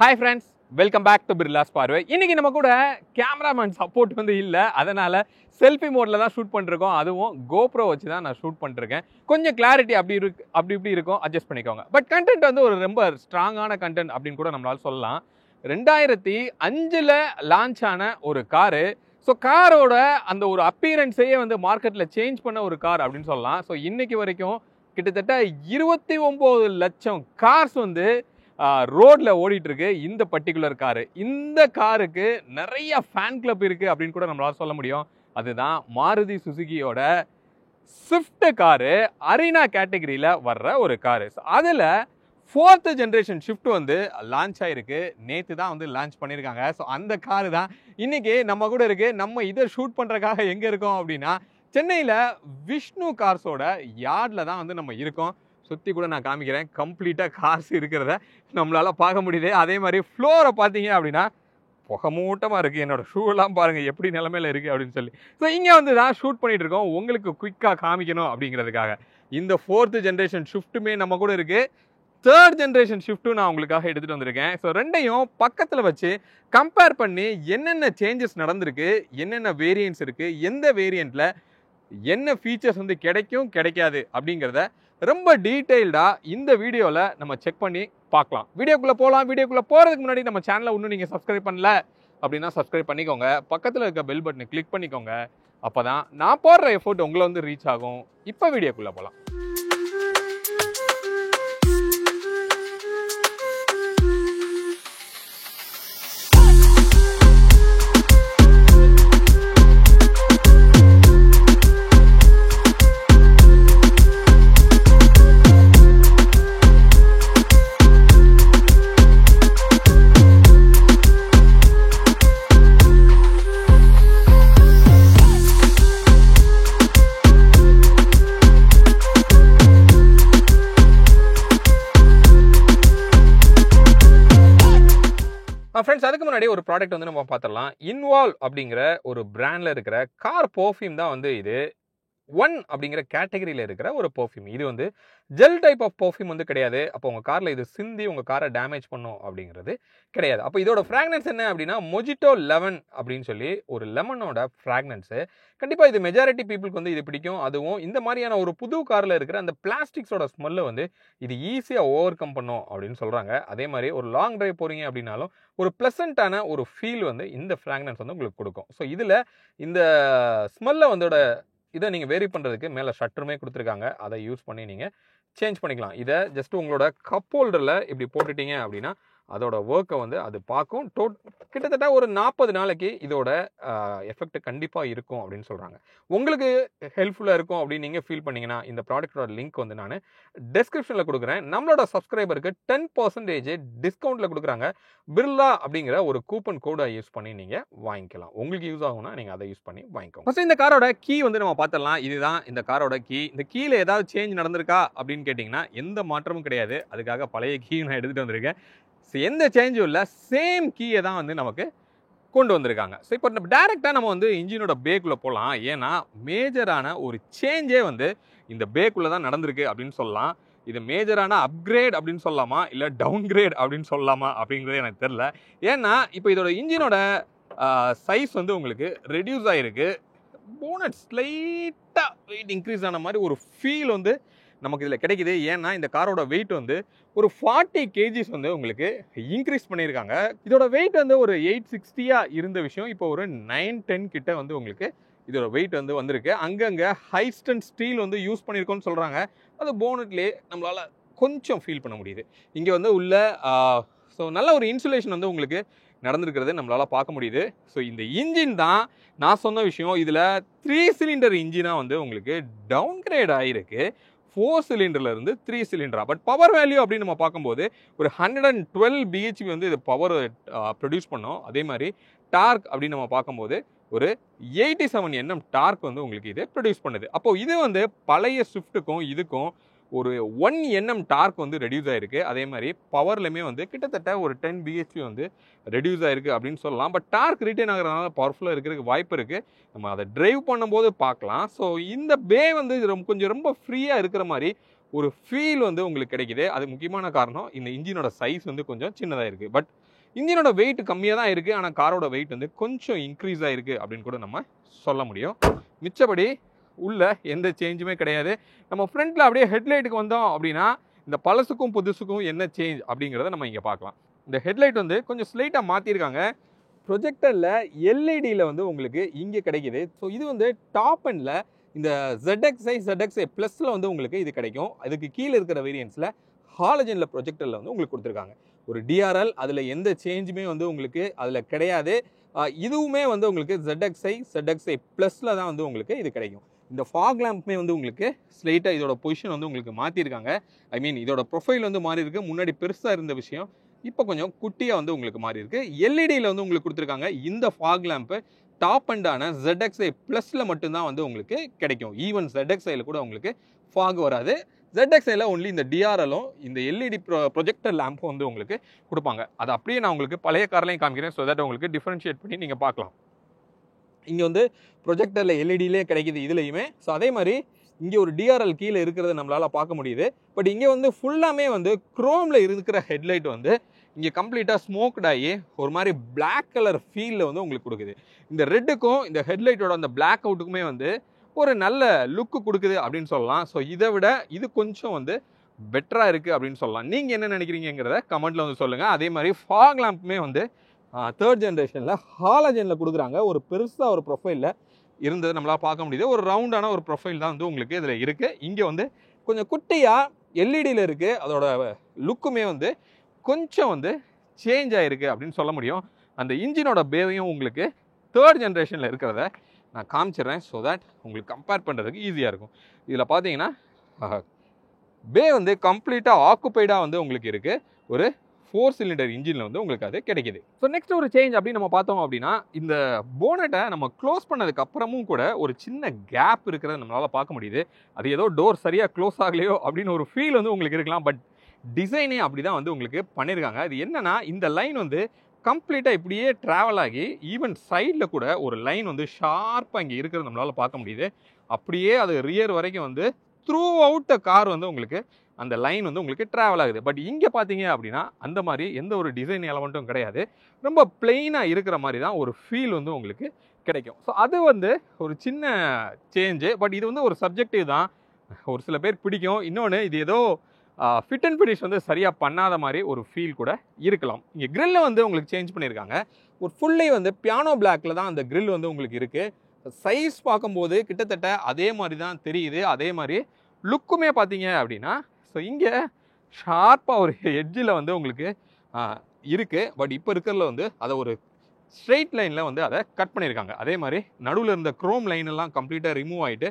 Hi friends, welcome back to Birla's பார்வை. இன்னைக்கு நம்ம கூட கேமராமேன் சப்போர்ட் இல்ல. அதனால செல்ஃபி மோட்ல தான் ஷூட் பண்ணிருக்கோம். அதுவும் GoPro வச்சு தான் நான் ஷூட் பண்ணிருக்கேன். கொஞ்சம் கிளாரிட்டி அப்படி இப்படி இருக்கும். அட்ஜஸ்ட் பண்ணிக்கோங்க. பட் கண்டென்ட் ஒரு ரொம்ப ஸ்ட்ராங்கான கண்டென்ட் அப்படின்னு கூட நம்மளால சொல்லலாம். 2005ல லான்ச் ஆன ஒரு காரு. ஸோ காரோட அந்த ஒரு அப்பியரன்ஸையே மார்க்கெட்ல சேஞ்ச் பண்ண ஒரு கார் அப்படின்னு சொல்லலாம். ஸோ இன்னைக்கு வரைக்கும் கிட்டத்தட்ட 29 லட்சம் கார்ஸ் ரோட்ல ஓடிட்டு இருக்கு இந்த பர்டிகுலர் காரு. இந்த காருக்கு நிறைய ஃபேன் கிளப் இருக்கு அப்படின்னு கூட நம்மளால சொல்ல முடியும். அதுதான் மாருதி சுசுகியோட ஸ்விஃப்ட் காரு. அரினா கேட்டகரியில வர்ற ஒரு காரு. அதுல 4th ஜெனரேஷன் ஷிஃப்ட் லான்ச் ஆயிருக்கு. நேத்து தான் லான்ச் பண்ணியிருக்காங்க. ஸோ அந்த காரு தான் இன்னைக்கு நம்ம கூட இருக்கு. நம்ம இதை ஷூட் பண்றதுக்காக எங்க இருக்கோம் அப்படின்னா சென்னையில விஷ்ணு கார்ஸோட யார்ட்ல தான் நம்ம இருக்கோம். சுற்றி கூட நான் காமிக்கிறேன். கம்ப்ளீட்டாக காசு இருக்கிறத நம்மளால பார்க்க முடியுது. அதே மாதிரி ஃப்ளோரை பார்த்தீங்க அப்படின்னா புகமூட்டமாக இருக்குது. என்னோடய ஷூலாம் பாருங்கள் எப்படி நிலமையில இருக்குது அப்படின்னு சொல்லி. ஸோ இங்கே தான் ஷூட் பண்ணிகிட்டு இருக்கோம். உங்களுக்கு குயிக்காக காமிக்கணும் அப்படிங்கிறதுக்காக. இந்த 4th ஜென்ரேஷன் ஷிஃப்ட்டுமே நம்ம கூட இருக்குது. 3rd ஜென்ரேஷன் ஷிஃப்ட்டும் நான் உங்களுக்காக எடுத்துகிட்டு வந்திருக்கேன். ஸோ ரெண்டையும் பக்கத்தில் வச்சு கம்பேர் பண்ணி என்னென்ன சேஞ்சஸ் நடந்திருக்கு, என்னென்ன வேரியன்ட்ஸ் இருக்குது, எந்த வேரியண்ட்டில் என்ன ஃபீச்சர்ஸ் கிடைக்கும் கிடைக்காது அப்படிங்கிறத ரொம்ப டீட்டெயில்டாக இந்த வீடியோவில் நம்ம செக் பண்ணி பார்க்கலாம். வீடியோக்குள்ளே போகலாம். வீடியோக்குள்ளே போகிறதுக்கு முன்னாடி நம்ம சேனலை இன்னும் நீங்கள் சப்ஸ்கிரைப் பண்ணல அப்படின்னா சப்ஸ்கிரைப் பண்ணிக்கோங்க. பக்கத்தில் இருக்க பெல் பட்டனை கிளிக் பண்ணிக்கோங்க. அப்போ தான் நான் போடுற எஃபோர்ட் உங்களை ரீச் ஆகும். இப்போ வீடியோக்குள்ளே போகலாம். ஃப்ரெண்ட்ஸ், அதுக்கு முன்னாடி ஒரு ப்ராடக்ட் நம்ம பார்த்துடலாம். இன்வால்வ் அப்படிங்கிற ஒரு பிராண்டில் இருக்கிற கார் பர்ஃப்யூம் தான் இது. ஒன் அப்படிங்கிற கேட்டகரியில் இருக்கிற ஒரு பர்ஃப்யூம். இது ஜெல் டைப் ஆஃப் பர்ஃப்யூம் கிடையாது. அப்போ உங்கள் காரில் இது சிந்தி உங்கள் காரை டேமேஜ் பண்ணும் அப்படிங்கிறது கிடையாது. அப்போ இதோட ஃப்ராக்னன்ஸ் என்ன அப்படின்னா மொஜிட்டோ லெமன் அப்படின்னு சொல்லி ஒரு லெமனோட ஃப்ராக்னன்ஸு. கண்டிப்பாக இது மெஜாரிட்டி பீப்புளுக்கு இது பிடிக்கும். அதுவும் இந்த மாதிரியான ஒரு புது காரில் இருக்கிற அந்த பிளாஸ்டிக்ஸோட ஸ்மெல்லை இது ஈஸியாக ஓவர் கம் பண்ணும் அப்படின்னு சொல்கிறாங்க. அதே மாதிரி ஒரு லாங் டிரைவ் போகிறீங்க அப்படின்னாலும் ஒரு ப்ளசண்ட்டான ஒரு ஃபீல் இந்த ஃப்ராக்னன்ஸ் உங்களுக்கு கொடுக்கும். ஸோ இதில் இந்த ஸ்மெல்லை இதை நீங்கள் வேரி பண்ணுறதுக்கு மேலே ஷட்டருமே கொடுத்துருக்காங்க. அதை யூஸ் பண்ணி நீங்கள் சேஞ்ச் பண்ணிக்கலாம். இதை ஜஸ்ட் உங்களோட கப் ஹோல்டரில் இப்படி போட்டுட்டீங்க அப்படின்னா அதோட ஒர்க்கை அது பார்க்கும். கிட்டத்தட்ட ஒரு 40 நாளைக்கு இதோட எஃபெக்ட் கண்டிப்பாக இருக்கும் அப்படின்னு சொல்கிறாங்க. உங்களுக்கு ஹெல்ப்ஃபுல்லாக இருக்கும் அப்படின்னு நீங்கள் ஃபீல் பண்ணிங்கன்னா இந்த ப்ராடக்டோட லிங்க் நான் டெஸ்கிரிப்ஷனில் கொடுக்குறேன். நம்மளோட சப்ஸ்கிரைபருக்கு 10% டிஸ்கவுண்ட்டில் கொடுக்குறாங்க. பிர்லா அப்படிங்கிற ஒரு கூப்பன் கோடை யூஸ் பண்ணி நீங்கள் வாங்கிக்கலாம். உங்களுக்கு யூஸ் ஆகும்னா நீங்கள் அதை யூஸ் பண்ணி வாங்கிக்கோங்க. ஃபர்ஸ்ட் இந்த காரோட கீ நம்ம பார்த்துடலாம். இதுதான் இந்த காரோட கீ. இந்த கீழே ஏதாவது சேஞ்ச் நடந்திருக்கா அப்படின்னு கேட்டிங்கன்னா எந்த மாற்றமும் கிடையாது. அதுக்காக பழைய கீ நான் எடுத்துகிட்டு வந்திருக்கேன். எந்த சேஞ்சும் இல்லை. சேம் கீயை தான் நமக்கு கொண்டு வந்திருக்காங்க. ஸோ இப்போ டேரெக்டாக நம்ம இன்ஜினோட பேக்குள்ளே போகலாம். ஏன்னா மேஜரான ஒரு சேஞ்சே இந்த பேக்குள்ளே தான் நடந்திருக்கு அப்படின்னு சொல்லலாம். இது மேஜரான அப்கிரேட் அப்படின்னு சொல்லலாமா இல்லை டவுன்கிரேட் அப்படின்னு சொல்லலாமா அப்படிங்கிறது எனக்கு தெரில. ஏன்னா இப்போ இதோட இன்ஜினோட சைஸ் உங்களுக்கு ரெடியூஸ் ஆகிருக்கு. போனட் ஸ்லைட்டாக வெயிட் இன்க்ரீஸ் ஆன மாதிரி ஒரு ஃபீல் நமக்கு இதில் கிடைக்குது. ஏன்னா இந்த காரோட வெயிட் ஒரு 40 kgs உங்களுக்கு இன்க்ரீஸ் பண்ணியிருக்காங்க. இதோட வெயிட் ஒரு 860 இருந்த விஷயம் இப்போ ஒரு 910 கிட்ட உங்களுக்கு இதோட வெயிட் வந்திருக்கு. அங்கங்கே ஹைஸ்டன் ஸ்டீல் யூஸ் பண்ணியிருக்கோன்னு சொல்கிறாங்க. அது போனட்லேயே நம்மளால் கொஞ்சம் ஃபீல் பண்ண முடியுது. இங்கே உள்ள ஸோ நல்ல ஒரு இன்சுலேஷன் உங்களுக்கு நடந்திருக்கிறது நம்மளால் பார்க்க முடியுது. ஸோ இந்த இன்ஜின் தான் நான் சொன்ன விஷயம். இதில் 3 சிலிண்டர் இன்ஜினாக உங்களுக்கு டவுன்கிரேட் ஆகிருக்கு. 4 சிலிண்டர்லேருந்து 3 சிலிண்டரா. பட் பவர் வேல்யூ அப்படின்னு நம்ம பார்க்கும்போது ஒரு 112 BHP இது பவர் ப்ரொடியூஸ் பண்ணோம். அதே மாதிரி டார்க் அப்படின்னு நம்ம பார்க்கும்போது ஒரு 87 Nm டார்க் உங்களுக்கு இது ப்ரொடியூஸ் பண்ணுது. அப்போது இது பழைய ஸ்விஃப்ட்டுக்கும் இதுக்கும் ஒரு 1 Nm டார்க் ரெடியூஸ் ஆகிருக்கு. அதே மாதிரி பவர்லையுமே கிட்டத்தட்ட ஒரு 10 BHP ரெடியூஸ் ஆகிருக்கு அப்படின்னு சொல்லலாம். பட் டார்க் ரிட்டைன் ஆகிறதுனால பவர்ஃபுல்லாக இருக்கிறதுக்கு வாய்ப்பு இருக்குது. நம்ம அதை டிரைவ் பண்ணும்போது பார்க்கலாம். ஸோ இந்த பே கொஞ்சம் ரொம்ப ஃப்ரீயாக இருக்கிற மாதிரி ஒரு ஃபீல் உங்களுக்கு கிடைக்குது. அது முக்கியமான காரணம் இந்த இன்ஜினோட சைஸ் கொஞ்சம் சின்னதாக இருக்குது. பட் இன்ஜினோட வெயிட் கம்மியாக தான் இருக்குது, ஆனால் காரோட வெயிட் வந்து கொஞ்சம் இன்க்ரீஸ் ஆகிருக்கு அப்படின்னு கூட நம்ம சொல்ல முடியும். மிச்சபடி உள்ள எந்த சேஞ்சுமே கிடையாது. நம்ம ஃப்ரண்ட்டில் அப்படியே ஹெட்லைட்டுக்கு வந்தோம் அப்படின்னா இந்த பழசுக்கும் புதுசுக்கும் என்ன சேஞ்ச் அப்படிங்கிறத நம்ம இங்கே பார்க்கலாம். இந்த ஹெட்லைட் வந்து கொஞ்சம் ஸ்லைட்டாக மாற்றிருக்காங்க. ப்ரொஜெக்டரில் எல்இடியில் வந்து உங்களுக்கு இங்கே கிடைக்கிது. ஸோ இது வந்து டாப் அண்டில் இந்த ZXi ZXi ப்ளஸில் வந்து உங்களுக்கு இது கிடைக்கும். அதுக்கு கீழே இருக்கிற வேரியன்ஸில் ஹாலஜனில் ப்ரொஜெக்டரில் வந்து உங்களுக்கு கொடுத்துருக்காங்க. ஒரு டிஆர்எல் அதில் எந்த சேஞ்சுமே வந்து உங்களுக்கு அதில் கிடையாது. இதுவுமே வந்து உங்களுக்கு ZXi ப்ளஸில் தான் வந்து உங்களுக்கு இது கிடைக்கும். இந்த ஃபாக் லேம்ப்மே வந்து உங்களுக்கு ஸ்லைட்டாக இதோட பொசிஷன் வந்து உங்களுக்கு மாற்றிருக்காங்க. ஐ மீன் இதோட ப்ரொஃபைல் வந்து மாறி இருக்கு. முன்னாடி பெருசாக இருந்த விஷயம் இப்போ கொஞ்சம் குட்டியாக வந்து உங்களுக்கு மாறி இருக்கு. எல்இடியில் வந்து உங்களுக்கு கொடுத்துருக்காங்க. இந்த ஃபாக் லேம்ப்பு டாப் அண்டான ZXi ப்ளஸில் மட்டும்தான் வந்து உங்களுக்கு கிடைக்கும். ஈவன் ZXiயில் கூட உங்களுக்கு ஃபாக் வராது. ZXiயில் ஒன்லி இந்த டிஆர்எலும் இந்த எல்இடி ப்ரொஜெக்டர் லேம்பும் வந்து உங்களுக்கு கொடுப்பாங்க. அது அப்படியே நான் உங்களுக்கு பழைய கார்லையும் காமிக்கிறேன். ஸோ தட் உங்களுக்கு டிஃபரன்ஷியேட் பண்ணி நீங்கள் பார்க்கலாம். இங்கே வந்து ப்ரொஜெக்டரில் எல்இடியிலே கிடைக்கிது இதுலையுமே. ஸோ அதே மாதிரி இங்கே ஒரு டிஆர்எல் கீழே இருக்கிறத நம்மளால் பார்க்க முடியுது. பட் இங்கே வந்து ஃபுல்லாமே வந்து குரோமில் இருக்கிற ஹெட்லைட் வந்து இங்கே கம்ப்ளீட்டாக ஸ்மோக்ட் ஆகி ஒரு மாதிரி பிளாக் கலர் ஃபீலில் வந்து உங்களுக்கு கொடுக்குது. இந்த ரெட்டுக்கும் இந்த ஹெட்லைட்டோட அந்த பிளாக் அவுட்டுக்குமே வந்து ஒரு நல்ல லுக்கு கொடுக்குது அப்படின்னு சொல்லலாம். ஸோ இதை விட இது கொஞ்சம் வந்து பெட்டராக இருக்குது அப்படின்னு சொல்லலாம். நீங்கள் என்ன நினைக்கிறீங்கிறத கமெண்ட்டில் வந்து சொல்லுங்கள். அதே மாதிரி ஃபாக் லேம்புமே வந்து 3rd ஜென்ரேஷனில் ஹாலஜனில் கொடுக்குறாங்க. ஒரு பெருசாக ஒரு ப்ரொஃபைலில் இருந்தது நம்மளால் பார்க்க முடியுது. ஒரு ரவுண்டான ஒரு ப்ரொஃபைல் தான் வந்து உங்களுக்கு இதில் இருக்குது. இங்கே வந்து கொஞ்சம் குட்டியாக எல்இடியில் இருக்குது. அதோட லுக்குமே வந்து கொஞ்சம் வந்து சேஞ்ச் ஆகிருக்கு அப்படின்னு சொல்ல முடியும். அந்த இன்ஜினோட பேவையும் உங்களுக்கு 3rd ஜென்ரேஷனில் இருக்கிறத நான் காமிச்சிடுறேன். ஸோ தட் உங்களுக்கு கம்பேர் பண்ணுறதுக்கு ஈஸியாக இருக்கும். இதில் பார்த்தீங்கன்னா பே வந்து கம்ப்ளீட்டாக ஆக்குப்பைடாக வந்து உங்களுக்கு இருக்குது. ஒரு 4 சிலிண்டர் இன்ஜினில் வந்து உங்களுக்கு அது கிடைக்கிது. ஸோ நெக்ஸ்ட் ஒரு சேஞ்ச் அப்படின்னு நம்ம பார்த்தோம் அப்படின்னா இந்த போனட்டை நம்ம க்ளோஸ் பண்ணதுக்கு அப்புறமும் கூட ஒரு சின்ன கேப் இருக்கிறத நம்மளால் பார்க்க முடியுது. அது ஏதோ டோர் சரியாக க்ளோஸ் ஆகலையோ அப்படின்னு ஒரு ஃபீல் வந்து உங்களுக்கு இருக்கலாம். பட் டிசைனே அப்படி தான் வந்து உங்களுக்கு பண்ணியிருக்காங்க. அது என்னன்னா இந்த லைன் வந்து கம்ப்ளீட்டாக இப்படியே ட்ராவல் ஆகி ஈவன் சைடில் கூட ஒரு லைன் வந்து ஷார்ப்பாக இங்கே இருக்கிறது நம்மளால் பார்க்க முடியுது. அப்படியே அது ரியர் வரைக்கும் வந்து த்ரூ அவுட் த கார் வந்து உங்களுக்கு அந்த லைன் வந்து உங்களுக்கு ட்ராவல் ஆகுது. பட் இங்கே பார்த்தீங்க அப்படின்னா அந்த மாதிரி எந்த ஒரு டிசைன் எலமெண்ட்டும் கிடையாது. ரொம்ப பிளெயினாக இருக்கிற மாதிரி தான் ஒரு ஃபீல் வந்து உங்களுக்கு கிடைக்கும். ஸோ அது வந்து ஒரு சின்ன சேஞ்சு. பட் இது வந்து ஒரு சப்ஜெக்டிவ் தான். ஒரு சில பேர் பிடிக்கும். இன்னொன்று இது ஏதோ ஃபிட் அண்ட் ஃபினிஷ் வந்து சரியாக பண்ணாத மாதிரி ஒரு ஃபீல் கூட இருக்கலாம். இங்கே கிரில்லை வந்து உங்களுக்கு சேஞ்ச் பண்ணியிருக்காங்க. ஒரு ஃபுல்லே வந்து பியானோ பிளாக்கில் தான் அந்த கிரில் வந்து உங்களுக்கு இருக்குது. சைஸ் பார்க்கும்போது கிட்டத்தட்ட அதே மாதிரி தான் தெரியுது. அதே மாதிரி லுக்குமே பார்த்தீங்க அப்படின்னா ஸோ இங்கே ஷார்ப்பாக ஒரு எட்ஜில் வந்து உங்களுக்கு இருக்குது. பட் இப்போ இருக்கிறதுல வந்து அதை ஒரு ஸ்ட்ரெயிட் லைனில் வந்து அதை கட் பண்ணியிருக்காங்க. அதே மாதிரி நடுவில் இருந்த க்ரோம் லைன் எல்லாம் கம்ப்ளீட்டாக ரிமூவ் ஆகிட்டு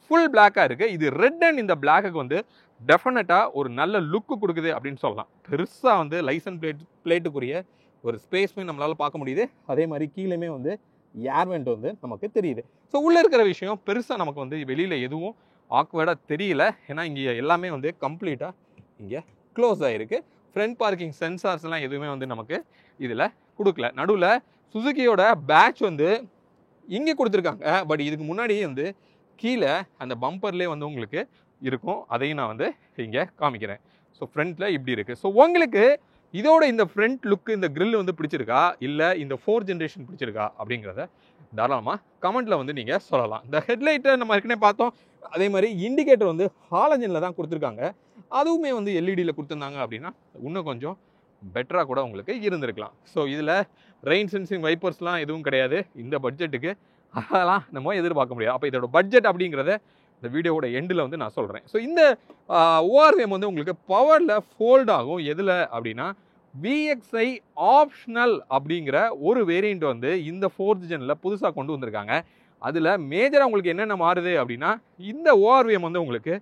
ஃபுல் பிளாக்காக இருக்குது. இது ரெட் அண்ட் இந்த பிளாக்குக்கு வந்து டெஃபினட்டாக ஒரு நல்ல லுக்கு கொடுக்குது அப்படின்னு சொல்லலாம். பெருசாக வந்து லைசன்ஸ் பிளேட்டுக்குரிய ஒரு ஸ்பேஸ்மே நம்மளால் பார்க்க முடியுது. அதே மாதிரி கீழேயுமே வந்து ஏர் வெண்ட் வந்து நமக்கு தெரியுது. ஸோ உள்ளே இருக்கிற விஷயம் பெருசாக நமக்கு வந்து வெளியில் எதுவும் ஆக்வர்டாக தெரியல. ஏன்னா இங்கே எல்லாமே வந்து கம்ப்ளீட்டாக இங்கே க்ளோஸ் ஆகிருக்கு. ஃப்ரண்ட் பார்க்கிங் சென்சார்ஸ்லாம் எதுவுமே வந்து நமக்கு இதில் கொடுக்கல. நடுவில் சுசுகியோட பேட்ச் வந்து இங்கே கொடுத்துருக்காங்க. பட் இதுக்கு முன்னாடியே வந்து கீழே அந்த பம்பர்லேயே வந்து உங்களுக்கு இருக்கும். அதையும் நான் வந்து இங்கே காமிக்கிறேன். ஸோ ஃப்ரண்ட்டில் இப்படி இருக்குது. ஸோ உங்களுக்கு இதோட இந்த ஃப்ரண்ட் லுக்கு இந்த கிரில் வந்து பிடிச்சிருக்கா இல்லை இந்த 4th ஜென்ரேஷன் பிடிச்சிருக்கா அப்படிங்கிறத தாராளமாக கமெண்ட்டில் வந்து நீங்கள் சொல்லலாம். இந்த ஹெட்லைட்டை நம்ம ஏற்கனவே பார்த்தோம். அதே மாதிரி இண்டிகேட்டர் வந்து ஹாலஜனில் தான் கொடுத்துருக்காங்க. அதுவுமே வந்து எல்இடியில் கொடுத்துருந்தாங்க அப்படின்னா இன்னும் கொஞ்சம் பெட்டராக கூட உங்களுக்கு இருந்திருக்கலாம். ஸோ இதில் ரெயின் சென்சிங் வைப்பர்ஸ்லாம் எதுவும் கிடையாது. இந்த பட்ஜெட்டுக்கு அதெல்லாம் நம்ம எதிர்பார்க்க முடியாது. அப்போ இதோட பட்ஜெட் அப்படிங்கிறத இந்த வீடியோவோட எண்டில் வந்து நான் சொல்கிறேன். ஸோ இந்த ஓஆர்விஎம் வந்து உங்களுக்கு பவரில் ஃபோல்ட் ஆகும். எதில் அப்படின்னா VXi ஆப்ஷனல் அப்படிங்கிற ஒரு வேரியண்ட் வந்து இந்த 4th ஜெனில் புதுசாக கொண்டு வந்திருக்காங்க. அதில் மேஜராக உங்களுக்கு என்னென்ன மாறுது அப்படின்னா இந்த ஓஆர்விஎம் வந்து உங்களுக்கு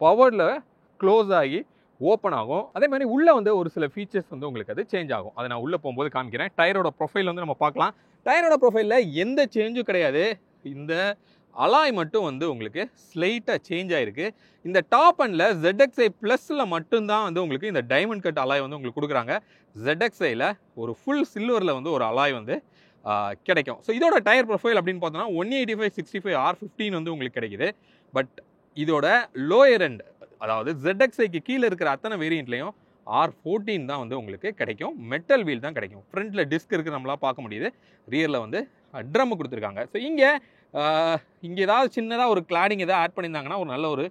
பவரில் க்ளோஸ் ஆகி ஓப்பன் ஆகும். அதே மாதிரி உள்ளே வந்து ஒரு சில ஃபீச்சர்ஸ் வந்து உங்களுக்கு அது சேஞ்ச் ஆகும். அதை நான் உள்ளே போகும்போது காமிக்கிறேன். டயரோட ப்ரொஃபைல் வந்து நம்ம பார்க்கலாம். டயரோட ப்ரொஃபைலில் எந்த சேஞ்சும் கிடையாது. இந்த அலாய் மட்டும் வந்து உங்களுக்கு ஸ்லைட்டாக சேஞ்ச் ஆகிருக்கு. இந்த டாப் அண்டில் ZXi ப்ளஸில் மட்டும்தான் வந்து உங்களுக்கு இந்த டைமண்ட் கட் அலாய் வந்து உங்களுக்கு கொடுக்குறாங்க. ZXiயில் ஒரு ஃபுல் சில்வரில் வந்து ஒரு அலாய் வந்து கிடைக்கும். ஸோ இதோட டயர் ப்ரொஃபைல் அப்படின்னு பார்த்தோன்னா 185/65 R15 வந்து உங்களுக்கு கிடைக்குது. பட் இதோட லோயர் எண்ட் அதாவது ZXiக்கு கீழே இருக்கிற அத்தனை வேரியண்ட்லையும் R14 தான் வந்து உங்களுக்கு கிடைக்கும். மெட்டல் வீல் தான் கிடைக்கும். ஃப்ரண்ட்டில் டிஸ்க் இருக்குது நம்மளால் பார்க்க முடியுது. ரியரில் வந்து ட்ரம் கொடுத்துருக்காங்க. ஸோ இங்கே ஏதாவது சின்னதாக ஒரு கிளாடிங் எதாவது ஆட் பண்ணியிருந்தாங்கன்னா ஒரு நல்ல ஒரு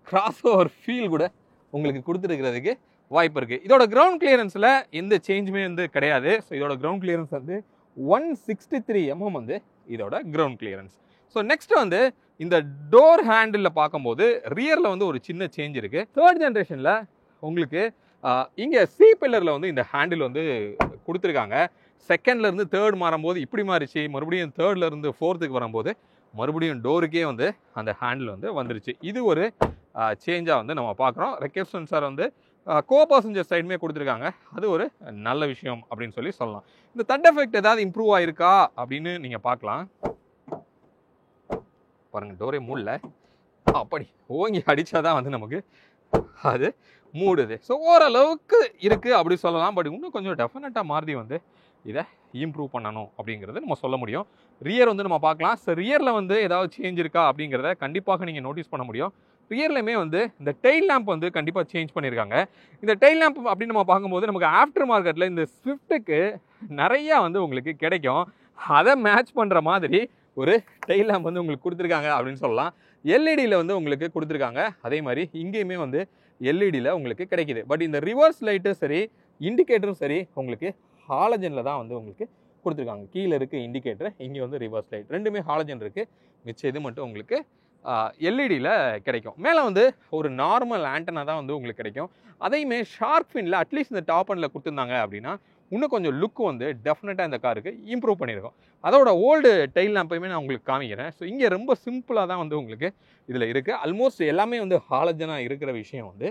கிராஸ் ஓவர் ஃபீல் கூட உங்களுக்கு கொடுத்துருக்கிறதுக்கு வாய்ப்பு இருக்குது. இதோட கிரவுண்ட் கிளியரன்ஸில் எந்த சேஞ்சுமே வந்து கிடையாது. ஸோ இதோட கிரவுண்ட் கிளியரன்ஸ் வந்து 163 mm வந்து இதோட கிரவுண்ட் கிளியரன்ஸ். ஸோ நெக்ஸ்ட் வந்து இந்த டோர் ஹேண்டிலில் பார்க்கும்போது ரியரில் வந்து ஒரு சின்ன சேஞ்ச் இருக்குது. தேர்ட் ஜென்ரேஷனில் உங்களுக்கு இங்கே சி பில்லரில் வந்து இந்த ஹேண்டில் வந்து கொடுத்துருக்காங்க. செகண்ட்லேருந்து தேர்ட் மாறும்போது இப்படி மாறிச்சு, மறுபடியும் தேர்ட்லேருந்து ஃபோர்த்துக்கு வரும்போது மறுபடியும் டோருக்கே வந்து அந்த ஹேண்டில் வந்து வந்துருச்சு. இது ஒரு சேஞ்சாக வந்து நம்ம பார்க்குறோம். ரெக்கெப் சென்சார் வந்து கோ பேசஞ்சர் சைடுமே கொடுத்துருக்காங்க. அது ஒரு நல்ல விஷயம் அப்படின்னு சொல்லலாம். இந்த தட் எஃபெக்ட் ஏதாவது இம்ப்ரூவ் ஆயிருக்கா அப்படின்னு நீங்கள் பார்க்கலாம். பாருங்கள், டோரே மூடல, அப்படி ஓங்கி அடித்தாதான் வந்து நமக்கு அது மூடுது. ஸோ ஓரளவுக்கு இருக்குது அப்படி சொல்லலாம். பட் இன்னும் கொஞ்சம் டெஃபினட்டாக மாருதி வந்து இதை இம்ப்ரூவ் பண்ணணும் அப்படிங்கிறது நம்ம சொல்ல முடியும். ரியர் வந்து நம்ம பார்க்கலாம். ஸோ ரியரில் வந்து ஏதாவது சேஞ்ச் இருக்கா அப்படிங்கிறத கண்டிப்பாக நீங்கள் நோட்டீஸ் பண்ண முடியும். ரியர்லையுமே வந்து இந்த டெயில் லேம்ப் வந்து கண்டிப்பாக சேஞ்ச் பண்ணியிருக்காங்க. இந்த டெயில் லேம்ப் அப்படின்னு நம்ம பார்க்கும்போது நமக்கு ஆஃப்டர் மார்க்கெட்டில் இந்த ஸ்விஃப்ட்டுக்கு நிறையா வந்து உங்களுக்கு கிடைக்கும். அதை மேட்ச் பண்ணுற மாதிரி ஒரு டெயில் லேம்ப் வந்து உங்களுக்கு கொடுத்துருக்காங்க அப்படின்னு சொல்லலாம். எல்இடியில் வந்து உங்களுக்கு கொடுத்துருக்காங்க. அதே மாதிரி இங்கேயுமே வந்து எல்இடியில் உங்களுக்கு கிடைக்கிது. பட் இந்த ரிவர்ஸ் லைட்டும் சரி, இண்டிகேட்டரும் சரி உங்களுக்கு ஹாலஜனில் தான் வந்து உங்களுக்கு கொடுத்துருக்காங்க. கீழே இருக்குது இண்டிகேட்டர், இங்கே வந்து ரிவர்ஸ் லைட், ரெண்டுமே ஹாலஜன் இருக்குது. மிச்சம் இது மட்டும் உங்களுக்கு எல்இடியில் கிடைக்கும். மேலே வந்து ஒரு நார்மல் ஆண்டனா தான் வந்து உங்களுக்கு கிடைக்கும். அதையுமே ஷார்க் ஃபின்ல அட்லீஸ்ட் இந்த டாப் அண்டில் கொடுத்துருந்தாங்க அப்படின்னா இன்னும் கொஞ்சம் லுக் வந்து டெஃபினட்டாக இந்த காருக்கு இம்ப்ரூவ் பண்ணியிருக்கும். அதோட ஓல்டு டெயில் லேம்பையுமே நான் உங்களுக்கு காமிக்கிறேன். ஸோ இங்கே ரொம்ப சிம்பிளாக தான் வந்து உங்களுக்கு இதில் இருக்குது. ஆல்மோஸ்ட் எல்லாமே வந்து ஹாலஜனாக இருக்கிற விஷயம் வந்து